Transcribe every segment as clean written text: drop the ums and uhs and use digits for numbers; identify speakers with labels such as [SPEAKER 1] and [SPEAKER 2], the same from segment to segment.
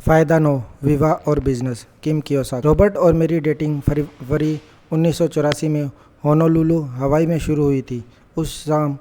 [SPEAKER 1] फ़ायदा 9 विवाह और बिजनेस। किम कियोसाकी। रॉबर्ट और मेरी डेटिंग फरवरी 1984 में होनोलुलु हवाई में शुरू हुई थी। उस शाम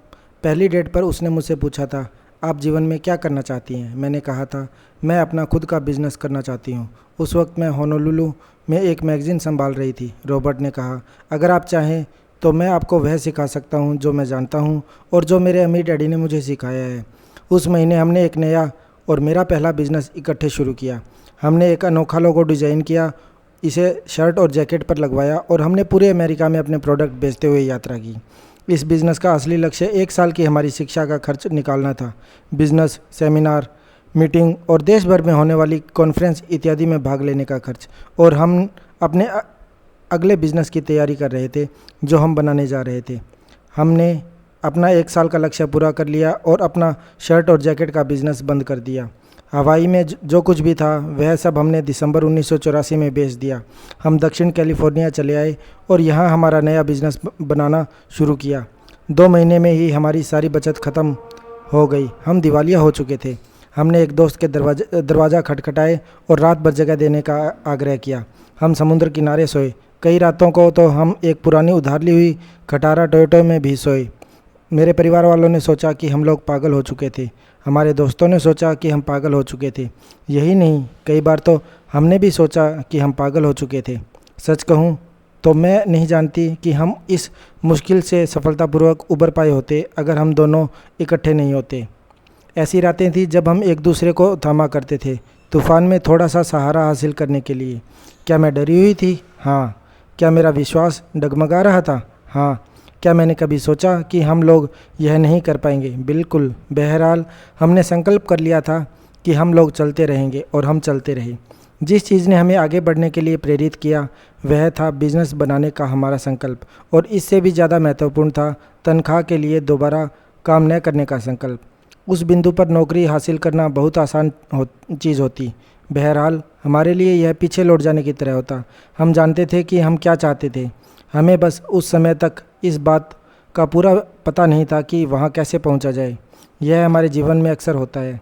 [SPEAKER 1] पहली डेट पर उसने मुझसे पूछा था, आप जीवन में क्या करना चाहती हैं? मैंने कहा था, मैं अपना खुद का बिजनेस करना चाहती हूँ। उस वक्त मैं होनोलुलु में एक मैगज़ीन संभाल रही थी। रॉबर्ट ने कहा, अगर आप चाहें तो मैं आपको वह सिखा सकता हूँ जो मैं जानता हूँ और जो मेरे अमीर डैडी ने मुझे सिखाया है। उस महीने हमने एक नया और मेरा पहला बिजनेस इकट्ठे शुरू किया। हमने एक अनोखा लोगो डिज़ाइन किया, इसे शर्ट और जैकेट पर लगवाया और हमने पूरे अमेरिका में अपने प्रोडक्ट बेचते हुए यात्रा की। इस बिज़नेस का असली लक्ष्य 1 साल की हमारी शिक्षा का खर्च निकालना था। बिजनेस, सेमिनार, मीटिंग और देश भर में होने वाली कॉन्फ्रेंस इत्यादि में भाग लेने का खर्च। और हम अपने अगले बिजनेस की तैयारी कर रहे थे जो हम बनाने जा रहे थे। हमने अपना 1 साल का लक्ष्य पूरा कर लिया और अपना शर्ट और जैकेट का बिज़नेस बंद कर दिया। हवाई में जो कुछ भी था वह सब हमने दिसंबर 1984 में बेच दिया। हम दक्षिण कैलिफोर्निया चले आए और यहाँ हमारा नया बिज़नेस बनाना शुरू किया। 2 महीने में ही हमारी सारी बचत ख़त्म हो गई। हम दिवालिया हो चुके थे। हमने एक दोस्त के दरवाज़ा खटखटाए और रात भर जगह देने का आग्रह किया। हम समुद्र किनारे सोए। कई रातों को तो हम एक पुरानी उधार ली हुई खटारा टोयोटो में भी सोए। मेरे परिवार वालों ने सोचा कि हम लोग पागल हो चुके थे। हमारे दोस्तों ने सोचा कि हम पागल हो चुके थे। यही नहीं, कई बार तो हमने भी सोचा कि हम पागल हो चुके थे। सच कहूँ तो मैं नहीं जानती कि हम इस मुश्किल से सफलतापूर्वक उबर पाए होते अगर हम दोनों इकट्ठे नहीं होते। ऐसी रातें थी जब हम एक दूसरे को थामा करते थे, तूफान में थोड़ा सा सहारा हासिल करने के लिए। क्या मैं डरी हुई थी? हाँ। क्या मेरा विश्वास डगमगा रहा था? हाँ। क्या मैंने कभी सोचा कि हम लोग यह नहीं कर पाएंगे? बिल्कुल। बहरहाल हमने संकल्प कर लिया था कि हम लोग चलते रहेंगे और हम चलते रहे। जिस चीज़ ने हमें आगे बढ़ने के लिए प्रेरित किया वह था बिजनेस बनाने का हमारा संकल्प, और इससे भी ज़्यादा महत्वपूर्ण था तनख्वाह के लिए दोबारा काम न करने का संकल्प। उस बिंदु पर नौकरी हासिल करना बहुत आसान चीज़ होती। बहरहाल हमारे लिए यह पीछे लौट जाने की तरह होता। हम जानते थे कि हम क्या चाहते थे। हमें बस उस समय तक इस बात का पूरा पता नहीं था कि वहाँ कैसे पहुँचा जाए। यह हमारे जीवन में अक्सर होता है।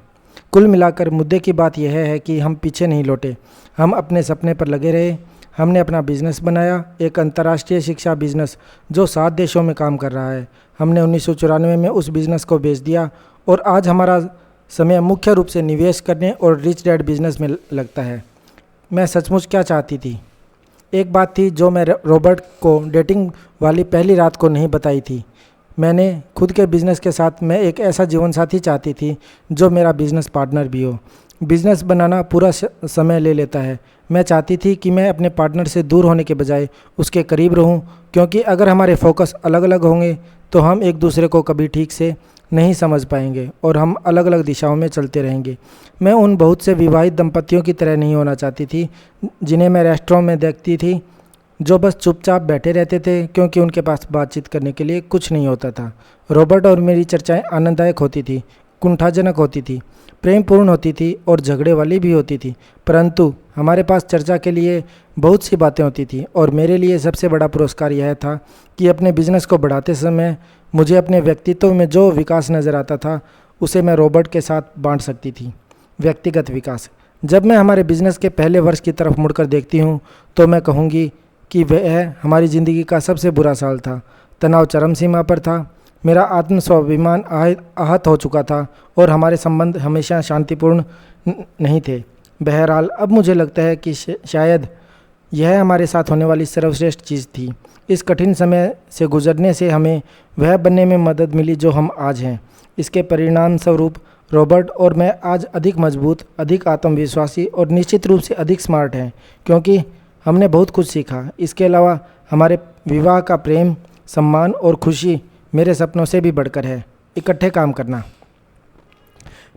[SPEAKER 1] कुल मिलाकर मुद्दे की बात यह है कि हम पीछे नहीं लौटे। हम अपने सपने पर लगे रहे। हमने अपना बिजनेस बनाया, एक अंतर्राष्ट्रीय शिक्षा बिजनेस जो 7 देशों में काम कर रहा है। हमने 1994 में उस बिज़नेस को बेच दिया और आज हमारा समय मुख्य रूप से निवेश करने और रिच डैड बिजनेस में लगता है। मैं सचमुच क्या चाहती थी? एक बात थी जो मैं रॉबर्ट को डेटिंग वाली पहली रात को नहीं बताई थी। मैंने खुद के बिज़नेस के साथ मैं एक ऐसा जीवनसाथी चाहती थी जो मेरा बिज़नेस पार्टनर भी हो। बिज़नेस बनाना पूरा समय ले लेता है। मैं चाहती थी कि मैं अपने पार्टनर से दूर होने के बजाय उसके करीब रहूं, क्योंकि अगर हमारे फोकस अलग अलग होंगे तो हम एक दूसरे को कभी ठीक से नहीं समझ पाएंगे और हम अलग अलग दिशाओं में चलते रहेंगे। मैं उन बहुत से विवाहित दंपतियों की तरह नहीं होना चाहती थी जिन्हें मैं रेस्टोरेंट में देखती थी, जो बस चुपचाप बैठे रहते थे क्योंकि उनके पास बातचीत करने के लिए कुछ नहीं होता था। रॉबर्ट और मेरी चर्चाएं आनंददायक होती थी, कुंठाजनक होती थी, प्रेमपूर्ण होती थी और झगड़े वाली भी होती थी, परंतु हमारे पास चर्चा के लिए बहुत सी बातें होती थी। और मेरे लिए सबसे बड़ा पुरस्कार यह था कि अपने बिजनेस को बढ़ाते समय मुझे अपने व्यक्तित्व में जो विकास नज़र आता था उसे मैं रॉबर्ट के साथ बांट सकती थी। व्यक्तिगत विकास। जब मैं हमारे बिजनेस के पहले वर्ष की तरफ मुड़कर देखती हूँ तो मैं कहूँगी कि वह हमारी ज़िंदगी का सबसे बुरा साल था। तनाव चरम सीमा पर था। मेरा आत्म स्वाभिमान आहत हो चुका था और हमारे संबंध हमेशा शांतिपूर्ण नहीं थे। बहरहाल अब मुझे लगता है कि शायद यह हमारे साथ होने वाली सर्वश्रेष्ठ चीज़ थी। इस कठिन समय से गुजरने से हमें वह बनने में मदद मिली जो हम आज हैं। इसके परिणाम स्वरूप रॉबर्ट और मैं आज अधिक मजबूत, अधिक आत्मविश्वासी और निश्चित रूप से अधिक स्मार्ट हैं, क्योंकि हमने बहुत कुछ सीखा। इसके अलावा हमारे विवाह का प्रेम, सम्मान और खुशी मेरे सपनों से भी बढ़कर है। इकट्ठे काम करना।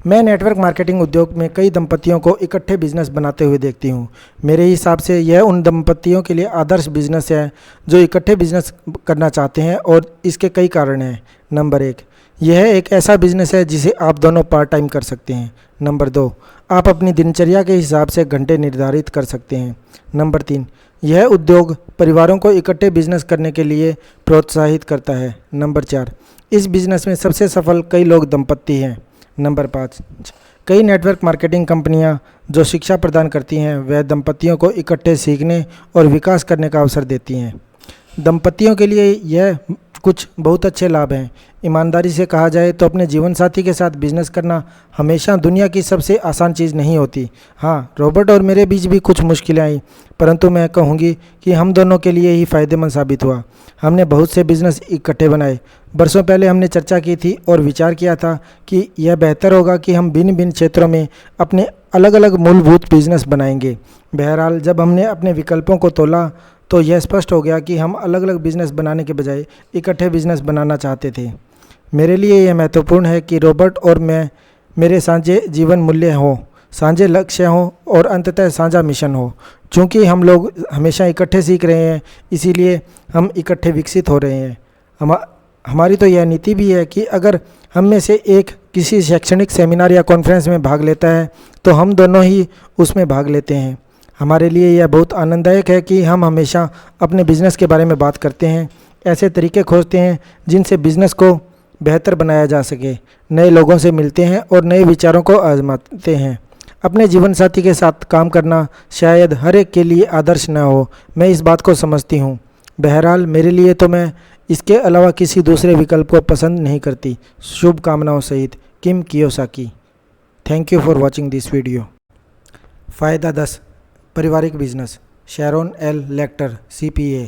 [SPEAKER 1] मैं नेटवर्क मार्केटिंग उद्योग में कई दंपतियों को इकट्ठे बिजनेस बनाते हुए देखती हूँ। मेरे हिसाब से यह उन दंपतियों के लिए आदर्श बिजनेस है जो इकट्ठे बिजनेस करना चाहते हैं, और इसके कई कारण हैं। नंबर 1, यह एक ऐसा बिजनेस है जिसे आप दोनों पार्ट टाइम कर सकते हैं। नंबर 2, आप अपनी दिनचर्या के हिसाब से घंटे निर्धारित कर सकते हैं। नंबर 3, यह उद्योग परिवारों को इकट्ठे बिजनेस करने के लिए प्रोत्साहित करता है। नंबर 4, इस बिजनेस में सबसे सफल कई लोग दंपति हैं। नंबर 5, कई नेटवर्क मार्केटिंग कंपनियां जो शिक्षा प्रदान करती हैं वह दंपतियों को इकट्ठे सीखने और विकास करने का अवसर देती हैं। दंपतियों के लिए यह कुछ बहुत अच्छे लाभ हैं। ईमानदारी से कहा जाए तो अपने जीवन साथी के साथ बिजनेस करना हमेशा दुनिया की सबसे आसान चीज़ नहीं होती। हाँ, रॉबर्ट और मेरे बीच भी कुछ मुश्किलें आई, परंतु मैं कहूँगी कि हम दोनों के लिए ही फ़ायदेमंद साबित हुआ। हमने बहुत से बिजनेस इकट्ठे बनाए। बरसों पहले हमने चर्चा की थी और विचार किया था कि यह बेहतर होगा कि हम भिन्न भिन्न क्षेत्रों में अपने अलग अलग मूलभूत बिजनेस बनाएंगे। बहरहाल जब हमने अपने विकल्पों को तोला तो यह स्पष्ट हो गया कि हम अलग अलग बिजनेस बनाने के बजाय इकट्ठे बिजनेस बनाना चाहते थे। मेरे लिए यह महत्वपूर्ण है कि रॉबर्ट और मैं मेरे साझे जीवन मूल्य हों, साझे लक्ष्य हों और अंततः साझा मिशन हो। चूँकि हम लोग हमेशा इकट्ठे सीख रहे हैं, इसीलिए हम इकट्ठे विकसित हो रहे हैं। हमारी तो यह नीति भी है कि अगर हम में से एक किसी शैक्षणिक सेमिनार या कॉन्फ्रेंस में भाग लेता है तो हम दोनों ही उसमें भाग लेते हैं। हमारे लिए यह बहुत आनंददायक है कि हम हमेशा अपने बिजनेस के बारे में बात करते हैं, ऐसे तरीके खोजते हैं जिनसे बिजनेस को बेहतर बनाया जा सके, नए लोगों से मिलते हैं और नए विचारों को आजमाते हैं। अपने जीवन साथी के साथ काम करना शायद हर एक के लिए आदर्श न हो, मैं इस बात को समझती हूँ। बहरहाल मेरे लिए तो मैं इसके अलावा किसी दूसरे विकल्प को पसंद नहीं करती। शुभकामनाओं सहित, Kim Kiyosaki. Thank you for watching this video. फ़ायदा 10, पारिवारिक business. Sharon L Lechter, CPA।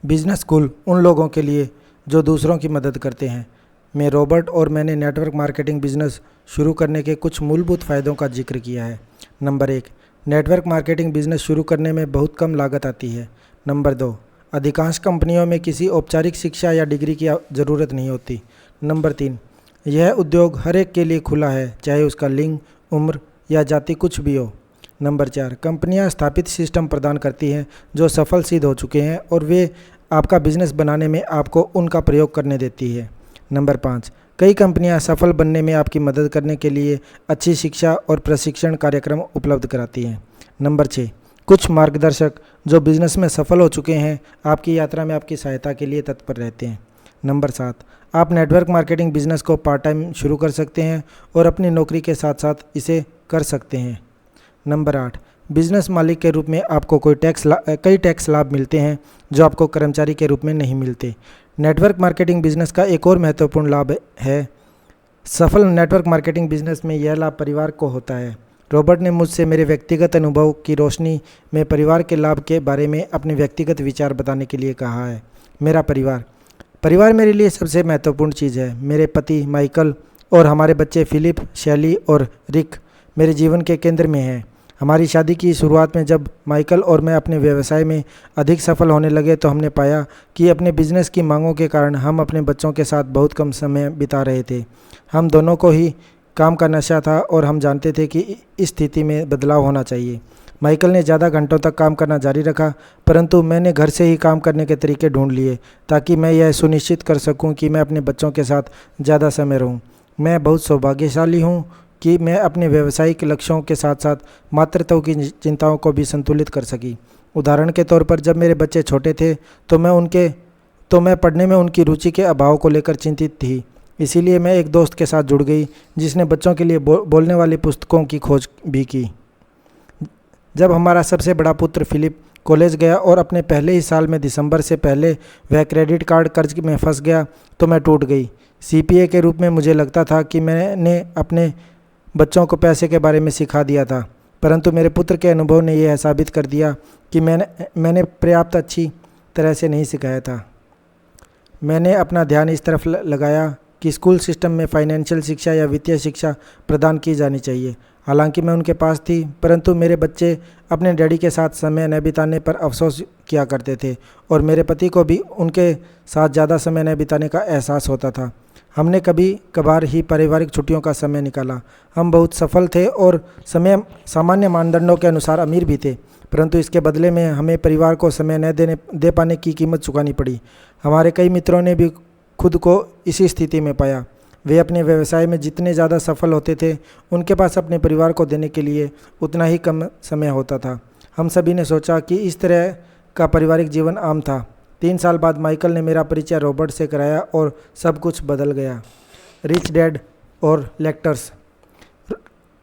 [SPEAKER 1] Business school उन लोगों के लिए जो दूसरों की मदद करते हैं। मैं रॉबर्ट और मैंने नेटवर्क मार्केटिंग बिजनेस शुरू करने के कुछ मूलभूत फ़ायदों का जिक्र किया है। नंबर 1, नेटवर्क मार्केटिंग बिजनेस शुरू करने में बहुत कम लागत आती है। नंबर 2, अधिकांश कंपनियों में किसी औपचारिक शिक्षा या डिग्री की ज़रूरत नहीं होती। नंबर 3, यह उद्योग हर एक के लिए खुला है, चाहे उसका लिंग, उम्र या जाति कुछ भी हो। नंबर 4, कंपनियां स्थापित सिस्टम प्रदान करती हैं जो सफल सिद्ध हो चुके हैं और वे आपका बिजनेस बनाने में आपको उनका प्रयोग करने देती है। नंबर 5, कई कंपनियां सफल बनने में आपकी मदद करने के लिए अच्छी शिक्षा और प्रशिक्षण कार्यक्रम उपलब्ध कराती हैं। नंबर 6, कुछ मार्गदर्शक जो बिजनेस में सफल हो चुके हैं आपकी यात्रा में आपकी सहायता के लिए तत्पर रहते हैं। नंबर 7, आप नेटवर्क मार्केटिंग बिजनेस को पार्ट टाइम शुरू कर सकते हैं और अपनी नौकरी के साथ साथ इसे कर सकते हैं। नंबर 8, बिजनेस मालिक के रूप में आपको कई टैक्स लाभ मिलते हैं जो आपको कर्मचारी के रूप में नहीं मिलते। नेटवर्क मार्केटिंग बिजनेस का एक और महत्वपूर्ण लाभ है, सफल नेटवर्क मार्केटिंग बिजनेस में यह लाभ परिवार को होता है। रॉबर्ट ने मुझसे मेरे व्यक्तिगत अनुभव की रोशनी में परिवार के लाभ के बारे में अपने व्यक्तिगत विचार बताने के लिए कहा है। मेरा परिवार मेरे लिए सबसे महत्वपूर्ण चीज़ है। मेरे पति माइकल और हमारे बच्चे फिलिप, शैली और रिक मेरे जीवन के केंद्र में हैं। हमारी शादी की शुरुआत में जब माइकल और मैं अपने व्यवसाय में अधिक सफल होने लगे तो हमने पाया कि अपने बिजनेस की मांगों के कारण हम अपने बच्चों के साथ बहुत कम समय बिता रहे थे। हम दोनों को ही काम का नशा था और हम जानते थे कि इस स्थिति में बदलाव होना चाहिए। माइकल ने ज़्यादा घंटों तक काम करना जारी रखा, परंतु मैंने घर से ही काम करने के तरीके ढूंढ लिए ताकि मैं यह सुनिश्चित कर सकूं कि मैं अपने बच्चों के साथ ज़्यादा समय रहूं। मैं बहुत सौभाग्यशाली हूं कि मैं अपने व्यावसायिक लक्ष्यों के साथ साथ मातृत्व की चिंताओं को भी संतुलित कर सकी। उदाहरण के तौर पर जब मेरे बच्चे छोटे थे तो मैं पढ़ने में उनकी रुचि के अभाव को लेकर चिंतित थी। इसीलिए मैं एक दोस्त के साथ जुड़ गई जिसने बच्चों के लिए बोलने वाली पुस्तकों की खोज भी की। जब हमारा सबसे बड़ा पुत्र फिलिप कॉलेज गया और अपने पहले ही साल में दिसंबर से पहले वह क्रेडिट कार्ड कर्ज में फंस गया तो मैं टूट गई। CPA के रूप में मुझे लगता था कि मैंने अपने बच्चों को पैसे के बारे में सिखा दिया था, परंतु मेरे पुत्र के अनुभव ने यह साबित कर दिया कि मैंने पर्याप्त अच्छी तरह से नहीं सिखाया था। मैंने अपना ध्यान इस तरफ लगाया कि स्कूल सिस्टम में फाइनेंशियल शिक्षा या वित्तीय शिक्षा प्रदान की जानी चाहिए। हालांकि मैं उनके पास थी, परंतु मेरे बच्चे अपने डैडी के साथ समय न बिताने पर अफसोस किया करते थे और मेरे पति को भी उनके साथ ज़्यादा समय न बिताने का एहसास होता था। हमने कभी कभार ही पारिवारिक छुट्टियों का समय निकाला। हम बहुत सफल थे और सामान्य मानदंडों के अनुसार अमीर भी थे, परंतु इसके बदले में हमें परिवार को समय न दे पाने की कीमत चुकानी पड़ी। हमारे कई मित्रों ने भी खुद को इसी स्थिति में पाया। वे अपने व्यवसाय में जितने ज़्यादा सफल होते थे उनके पास अपने परिवार को देने के लिए उतना ही कम समय होता था। हम सभी ने सोचा कि इस तरह का पारिवारिक जीवन आम था। 3 साल बाद माइकल ने मेरा परिचय रॉबर्ट से कराया और सब कुछ बदल गया। रिच डैड और लेक्टर्स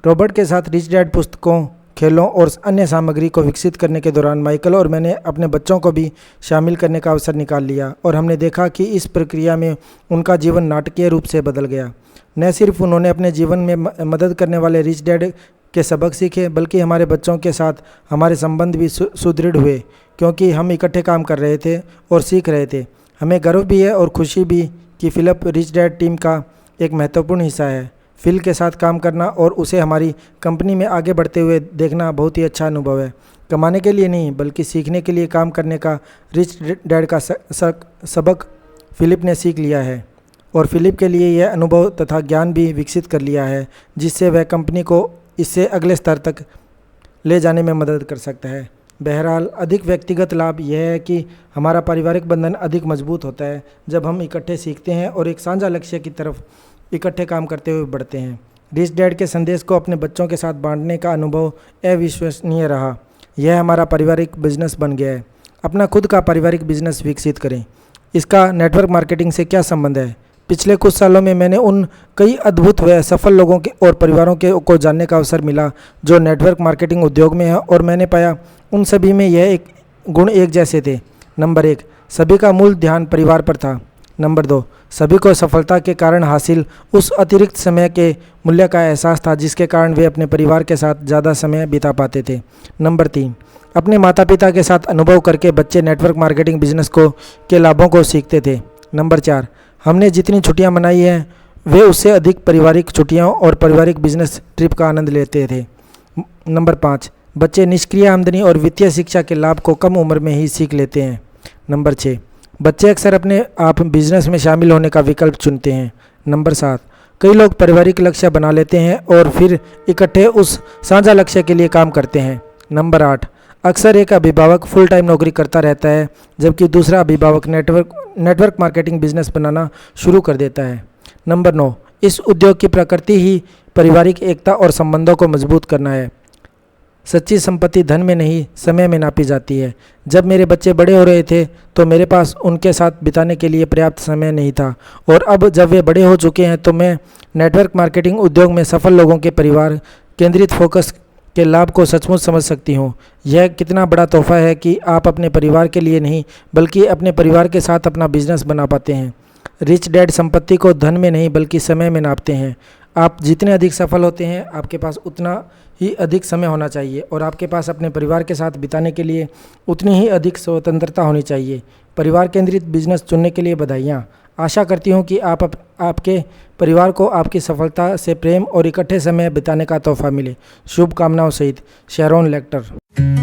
[SPEAKER 1] रॉबर्ट के साथ रिच डैड पुस्तकों, खेलों और अन्य सामग्री को विकसित करने के दौरान माइकल और मैंने अपने बच्चों को भी शामिल करने का अवसर निकाल लिया और हमने देखा कि इस प्रक्रिया में उनका जीवन नाटकीय रूप से बदल गया। न सिर्फ उन्होंने अपने जीवन में मदद करने वाले रिच डैड के सबक सीखे, बल्कि हमारे बच्चों के साथ हमारे संबंध भी सुदृढ़ हुए, क्योंकि हम इकट्ठे काम कर रहे थे और सीख रहे थे। हमें गर्व भी है और खुशी भी कि फिलिप रिच डैड टीम का एक महत्वपूर्ण हिस्सा है। फिल के साथ काम करना और उसे हमारी कंपनी में आगे बढ़ते हुए देखना बहुत ही अच्छा अनुभव है। कमाने के लिए नहीं, बल्कि सीखने के लिए काम करने का रिच डैड का सबक फिलिप ने सीख लिया है और फिलिप के लिए यह अनुभव तथा ज्ञान भी विकसित कर लिया है, जिससे वह कंपनी को इससे अगले स्तर तक ले जाने में मदद कर सकता है। बहरहाल, अधिक व्यक्तिगत लाभ यह है कि हमारा पारिवारिक बंधन अधिक मजबूत होता है जब हम इकट्ठे सीखते हैं और एक साझा लक्ष्य की तरफ इकट्ठे काम करते हुए बढ़ते हैं। रिच डैड के संदेश को अपने बच्चों के साथ बांटने का अनुभव अविश्वसनीय रहा। यह हमारा पारिवारिक बिजनेस बन गया है। अपना खुद का पारिवारिक बिजनेस विकसित करें। इसका नेटवर्क मार्केटिंग से क्या संबंध है? पिछले कुछ सालों में मैंने उन कई अद्भुत व सफल लोगों के और परिवारों के को जानने का अवसर मिला जो नेटवर्क मार्केटिंग उद्योग में है, और मैंने पाया उन सभी में यह एक गुण एक जैसे थे। नंबर 1, सभी का मूल ध्यान परिवार पर था। नंबर 2, सभी को सफलता के कारण हासिल उस अतिरिक्त समय के मूल्य का एहसास था जिसके कारण वे अपने परिवार के साथ ज़्यादा समय बिता पाते थे। नंबर 3, अपने माता पिता के साथ अनुभव करके बच्चे नेटवर्क मार्केटिंग बिजनेस के लाभों को सीखते थे। नंबर 4, हमने जितनी छुट्टियां मनाई हैं वे उससे अधिक पारिवारिक छुट्टियों और पारिवारिक बिजनेस ट्रिप का आनंद लेते थे। नंबर 5, बच्चे निष्क्रिय आमदनी और वित्तीय शिक्षा के लाभ को कम उम्र में ही सीख लेते हैं। नंबर 6, बच्चे अक्सर अपने आप बिजनेस में शामिल होने का विकल्प चुनते हैं। नंबर 7, कई लोग पारिवारिक लक्ष्य बना लेते हैं और फिर इकट्ठे उस साझा लक्ष्य के लिए काम करते हैं। नंबर 8, अक्सर एक अभिभावक फुल टाइम नौकरी करता रहता है जबकि दूसरा अभिभावक नेटवर्क मार्केटिंग बिजनेस बनाना शुरू कर देता है। नंबर 9, इस उद्योग की प्रकृति ही पारिवारिक एकता और संबंधों को मजबूत करना है। सच्ची संपत्ति धन में नहीं, समय में नापी जाती है। जब मेरे बच्चे बड़े हो रहे थे तो मेरे पास उनके साथ बिताने के लिए पर्याप्त समय नहीं था, और अब जब वे बड़े हो चुके हैं तो मैं नेटवर्क मार्केटिंग उद्योग में सफल लोगों के परिवार केंद्रित फोकस के लाभ को सचमुच समझ सकती हूँ। यह कितना बड़ा तोहफा है कि आप अपने परिवार के लिए नहीं बल्कि अपने परिवार के साथ अपना बिजनेस बना पाते हैं। रिच डैड संपत्ति को धन में नहीं बल्कि समय में नापते हैं। आप जितने अधिक सफल होते हैं आपके पास उतना ही अधिक समय होना चाहिए और आपके पास अपने परिवार के साथ बिताने के लिए उतनी ही अधिक स्वतंत्रता होनी चाहिए। परिवार केंद्रित बिजनेस चुनने के लिए बधाइयाँ। आशा करती हूँ कि आपके परिवार को आपकी सफलता से प्रेम और इकट्ठे समय बिताने का तोहफा मिले। शुभकामनाओं सहित, शेरोन लेक्टर।